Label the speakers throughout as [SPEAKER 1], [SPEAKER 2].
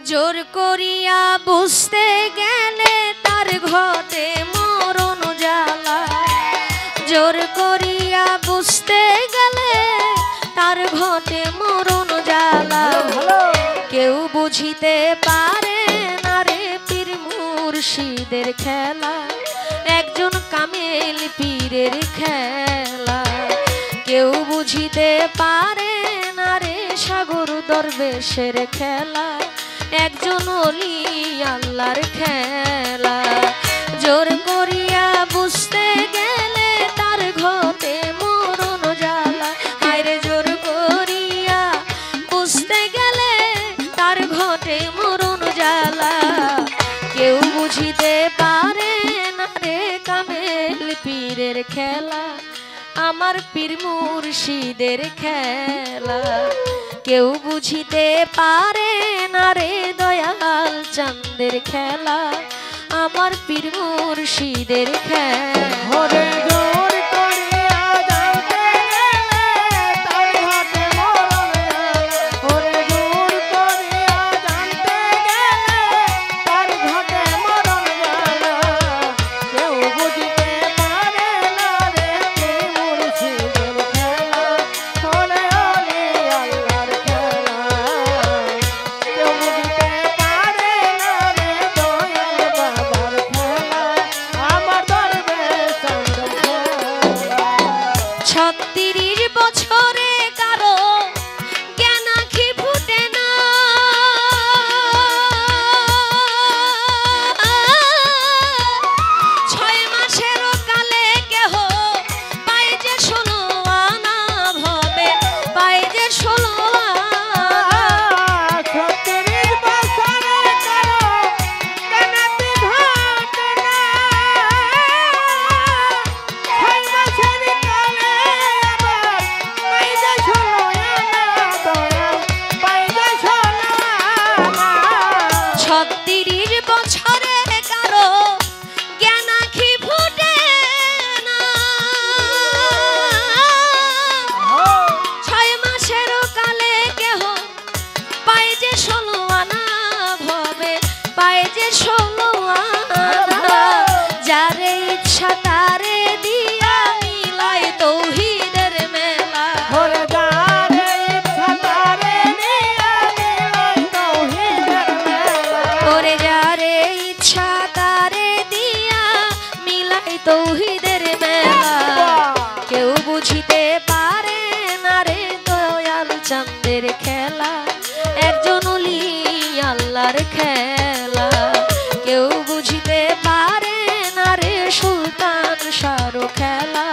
[SPEAKER 1] জোর করিয়া বুঝতে গেলে তার ঘটে মরণ জ্বালা। জোর করিয়া বুঝতে গেলে তার ঘটে মরণ জ্বালা। কেউ বুঝিতে পারে না রে পীর মুর্শিদের খেলা, একজন কামেল পীরের খেলা। কেউ বুঝিতে পারে না রে সাগর দরবেশের খেলা, একজন ওলি আল্লাহর খেলা। জোর করিয়া বুঝতে গেলে তার ঘটে মরণ জ্বালা। হায়রে জোর করিয়া বুঝতে গেলে তার ঘটে মরণ জ্বালা। কেউ বুঝিতে পারে না রে কামেল পীরের খেলা, আমার পীর মুর্শিদের খেলা। কেউ বুঝিতে পারে না রে দয়াল চাঁদের খেলা, আমার পীর মুর্শিদের খেলা। তৌহিদের মেলা। কেউ বুঝিতে পারে না রে দয়াল চাঁদের খেলা, একজন ওলি আল্লাহর খেলা। কেউ বুঝিতে পারে না রে সুলতান শাহর খেলা,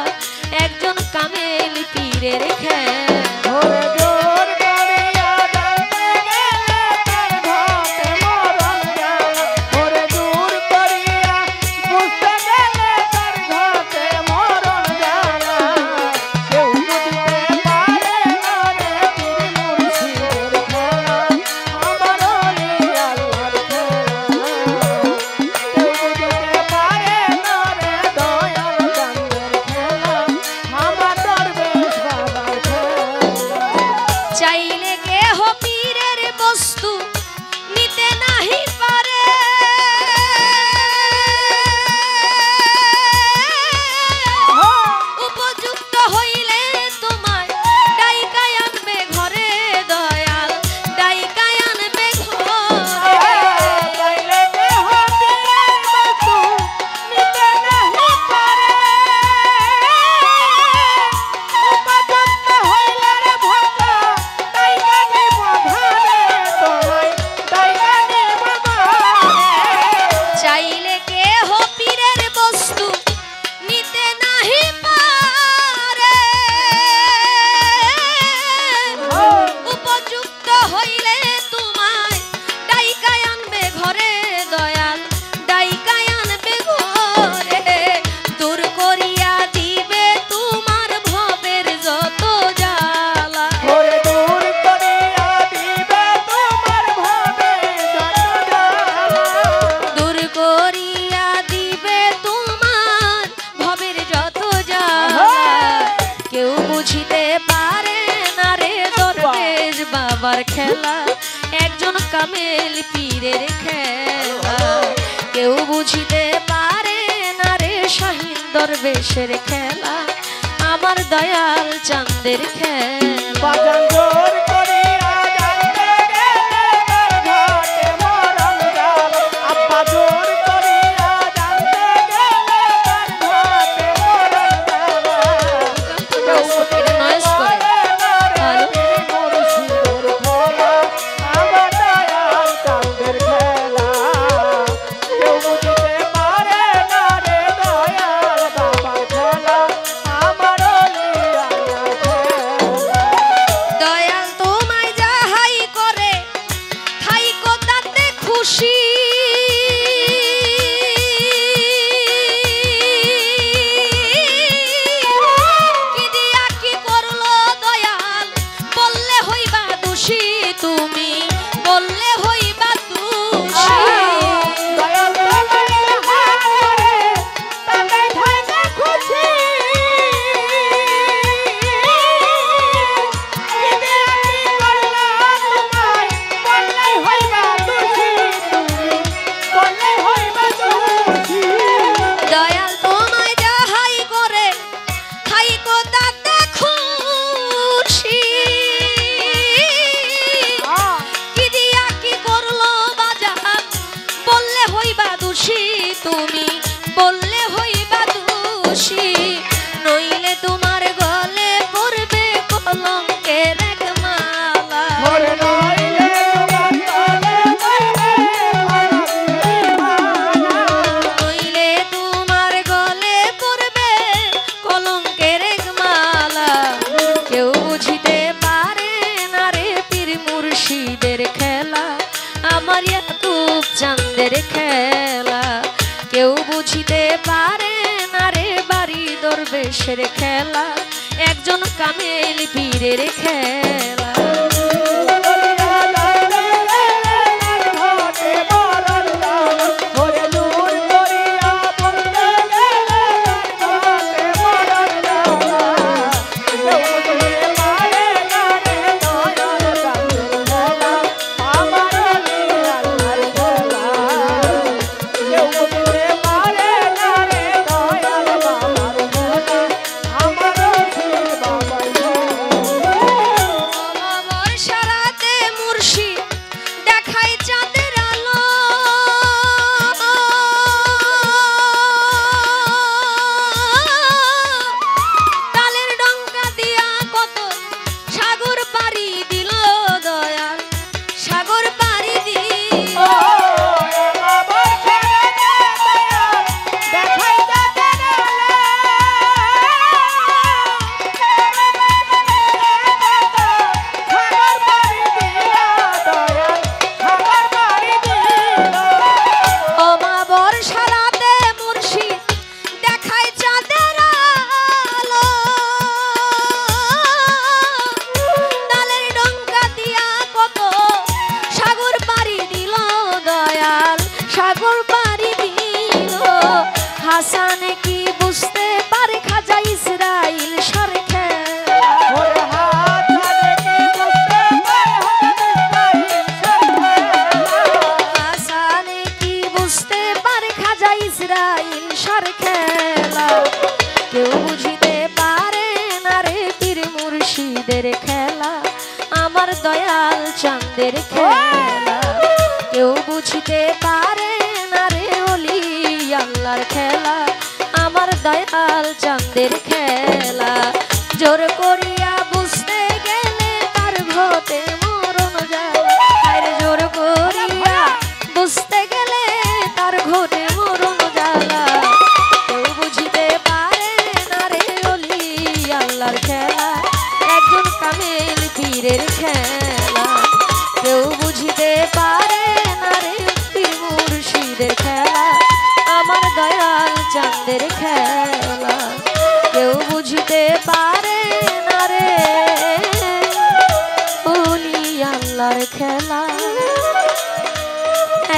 [SPEAKER 1] একজন কামেল পীরের খেলা। চাইলে কেহ পীরের বস্তু নিতে নাহি পারে, উপযুক্ত হইলে তোমায় ডাইকায় আনবে ঘরে দয়াল, ডাইকায় আনবে ঘরে। চাইলে কেহ পীরের বস্তু নিতে নাহি পারে, উপযুক্ত হইলে রে ভক্ত চাইলে কেহ পীরের বস্তু নিতে নাহি পারে, উপযুক্ত হইলে তোমায় ডাইকায় আনবে ঘরে দয়াল, ডাইকায় আনবে ঘরে। দূর করিয়া দিবে তোমার ভবের যত জ্বালা, দূর করিয়া দিবে তোমার ভবের যত জ্বালা, দূর করিয়া দিবে তোমার ভবের যত জ্বালা। কেউ বুঝিতে পারে না রে দরবেশ বাবার খেলা, একজন কামেল পীরের খেলা কেউ বুঝিতে পারে না রে শাহিন দরবেশের খেলা আমার দয়াল চাঁদের খেলা তুমি বললে হইবা দোষী নইলে তোমার গলে পড়বে কলঙ্কের এক মালা নইলে তোমার গলে পড়বে কলঙ্কের এক মালা কেউ বুঝিতে পারে না রে পীর মুর্শিদের খেলা আমার ইয়াকুব চাঁদের খেলা কেউ বুঝিতে পারে না রে বাড়ি দরবেশের খেলা একজন কামেল পীরের খেলা হাসান কি বুঝতে পারে খাজা ইসরাইল সর হাসান কি বুঝতে পারে খাজা ইসরাইল সর খেলা কেউ বুঝিতে পারে না রে পীর মুর্শিদের খেলা আমার দয়াল চাঁদের খেলা কেউ বুঝিতে পারে না রে ওলি আল্লাহর খেলা আমার দয়াল চাঁদের খেলা জোর করিয়া বুঝতে গেলে তার ঘটে মরণ যায় জোর করিয়া বুঝতে গেলে তার ঘটে মরণ জ্বালা কেউ বুঝিতে পারে না রে ওলি আল্লাহর খেলা একজন কামেল পীরের খেলা কেউ বুঝিতে পারে না রে পীর মুর্শিদের খেলা আমার দয়াল চাঁদের খেলা কেউ বুঝিতে পারে না রে ওলি আল্লাহর খেলা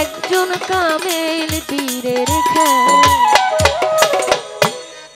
[SPEAKER 1] একজন কামেল পীরের খেলা।